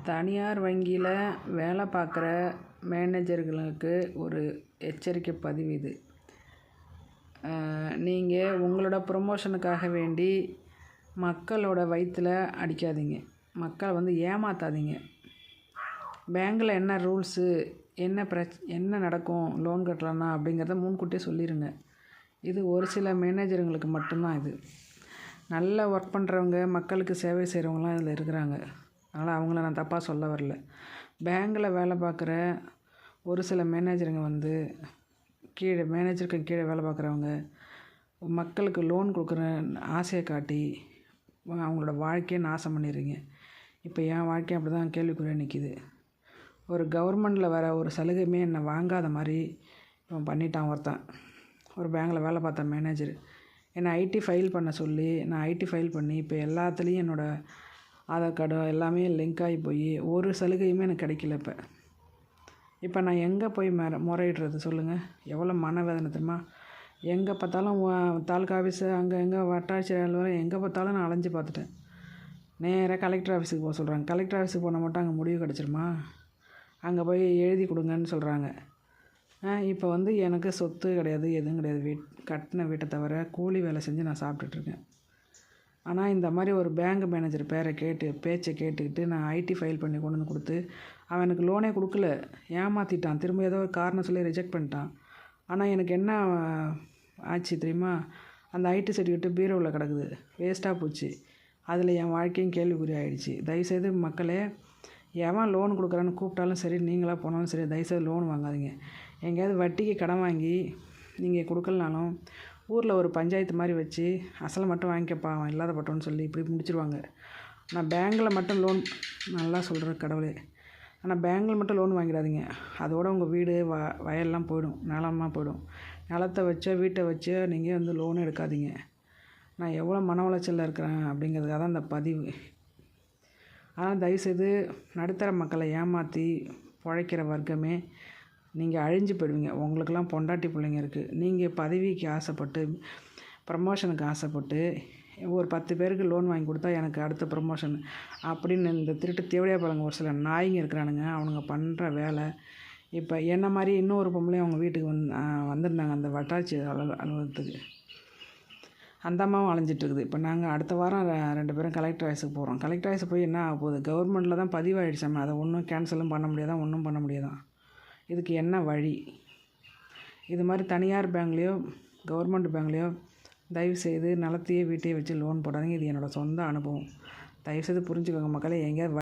தனியார் வங்கியில் வேலை பார்க்குற மேனேஜர்களுக்கு ஒரு எச்சரிக்கை பதிவு இது. நீங்கள் உங்களோட ப்ரொமோஷனுக்காக வேண்டி மக்களோட வயிற்றில் அடிக்காதீங்க. மக்களை ஏமாற்றாதீங்க. பேங்கில் என்ன ரூல்ஸு, என்ன நடக்கும் லோன் கட்டலன்னா அப்படிங்கிறத முன்கூட்டியே சொல்லிடுங்க. இது ஒரு சில மேனேஜருங்களுக்கு மட்டும்தான் இது. நல்லா ஒர்க் பண்ணுறவங்க, மக்களுக்கு சேவை செய்கிறவங்களாம் இதில் இருக்கிறாங்க. அதனால் அவங்கள நான் தப்பாக சொல்ல வரல. பேங்கில் வேலை பார்க்குற ஒரு சில மேனேஜருங்க மேனேஜருக்கு கீழே வேலை பார்க்குறவங்க மக்களுக்கு லோன் கொடுக்குற ஆசையை காட்டி அவங்களோட வாழ்க்கையை நாசம் பண்ணிடுறீங்க. இப்போ என் வாழ்க்கையை அப்படி தான் கேள்விக்குறியாக நிற்கிது. ஒரு கவர்மெண்டில் வர ஒரு சலுகையுமே என்னை வாங்காத மாதிரி இவன் பண்ணிட்டான் ஒருத்தன். ஒரு பேங்கில் வேலை பார்த்த மேனேஜர் என்னை ஐடி ஃபைல் பண்ண சொல்லி, நான் ஐடி ஃபைல் பண்ணி இப்போ எல்லாத்துலேயும் என்னோடய ஆதார் கார்டு எல்லாமே லிங்க் ஆகி போய் ஒரு சலுகையுமே எனக்கு கிடைக்கல. இப்போ நான் எங்கே போய் முறையிடுறது சொல்லுங்கள்? எவ்வளோ மனவேதனை தெரியுமா? எங்கே பார்த்தாலும் தாலுக்கா ஆஃபீஸு, அங்கே எங்கே வட்டாட்சியர் அலுவலகம், எங்கே பார்த்தாலும் நான் அலைஞ்சு பார்த்துட்டேன். நேராக கலெக்டர் ஆஃபீஸுக்கு போக சொல்கிறாங்க. கலெக்டர் ஆஃபீஸுக்கு போனால் மட்டும் அங்கே முடிவு கிடச்சிருமா? அங்கே போய் எழுதி கொடுங்கன்னு சொல்கிறாங்க. இப்போ எனக்கு சொத்து கிடையாது, எதுவும் கிடையாது. கட்டின வீட்டை தவிர கூலி வேலை செஞ்சு நான் சாப்பிட்டுட்ருக்கேன். ஆனால் இந்த மாதிரி ஒரு பேங்க் மேனேஜர் பேச்சை கேட்டுக்கிட்டு நான் ஐடி ஃபைல் பண்ணி கொண்டு வந்து கொடுத்து அவன் எனக்கு லோனே கொடுக்கல, ஏமாற்றிட்டான். திரும்ப ஏதோ ஒரு காரணம் சொல்லி ரிஜெக்ட் பண்ணிட்டான். ஆனால் எனக்கு என்ன ஆச்சு தெரியுமா? அந்த ஐடி சர்டிஃபிகேட்டு பீரோவில் கிடக்குது, வேஸ்ட்டாக போச்சு. அதில் என் வாழ்க்கையும் கேள்விக்குறி ஆகிடுச்சு. தயவுசெய்து மக்களே, எவன் லோன் கொடுக்குறான்னு கூப்பிட்டாலும் சரி, நீங்களாக போனாலும் சரி, தயவுசெய்து லோன் வாங்காதீங்க. எங்கேயாவது வட்டிக்கு கடன் வாங்கி நீங்கள் கொடுக்கலனாலும் ஊரில் ஒரு பஞ்சாயத்து மாதிரி வச்சு அசலை மட்டும் வாங்கிக்கப்பா, அவன் இல்லாத பட்டோன்னு சொல்லி இப்படி முடிச்சிருவாங்க. நான் பேங்கில் மட்டும் லோன், நல்லா சொல்கிறேன் கடவுளே, ஆனால் பேங்கில் மட்டும் லோன் வாங்கிடாதீங்க. அதோட உங்கள் வீடு வயல்லாம் போயிடும், நிலமாக போயிடும். நிலத்தை வச்சோ வீட்டை வச்சோ நீங்கள் லோன் எடுக்காதீங்க. நான் எவ்வளோ மன உளைச்சலில் இருக்கிறேன் அப்படிங்கிறதுக்காக தான் இந்த பதிவு. ஆனால் தயவுசெய்து நடுத்தர மக்களை ஏமாற்றி பிழைக்கிற வர்க்கமே நீங்கள் அழிஞ்சு போயிடுவீங்க. உங்களுக்கெல்லாம் பொண்டாட்டி பிள்ளைங்க இருக்குது. நீங்கள் பதவிக்கு ஆசைப்பட்டு, ப்ரமோஷனுக்கு ஆசைப்பட்டு ஒரு 10 பேருக்கு லோன் வாங்கி கொடுத்தா எனக்கு அடுத்த ப்ரமோஷன் அப்படின்னு இந்த திருட்டு தேவடியா பழங்க ஒரு சில நாய்ங்க இருக்கிறானுங்க. அவனுங்க பண்ணுற வேலை. இப்போ என்ன மாதிரி இன்னொரு பொம்பளையும் அவங்க வீட்டுக்கு வந்திருந்தாங்க அந்த வட்டாட்சியர் அலுவலகத்துக்கு. அந்த அம்மாவும் அலைஞ்சிட்ருக்குது. இப்போ நாங்கள் அடுத்த வாரம் 2 பேரும் கலெக்டர் ஆஃபீஸுக்கு போகிறோம். கலெக்டர் ஆஃபீஸுக்கு போய் என்ன ஆக போகுது? கவர்மெண்ட்டில் தான் பதிவாகிடுச்சாமே, அதை ஒன்றும் கேன்சலும் பண்ண முடியாதான், ஒன்றும் பண்ண முடியாதான். இதுக்கு என்ன வழி? இது மாதிரி தனியார் பேங்க்லேயோ கவர்மெண்ட் பேங்க்லேயோ தயவுசெய்து நிலத்தையே வீட்டையே வச்சு லோன் போடாதீங்க. இது என்னோடய சொந்த அனுபவம். தயவுசெய்து புரிஞ்சுக்கோங்க மக்களே. எங்கேயாவது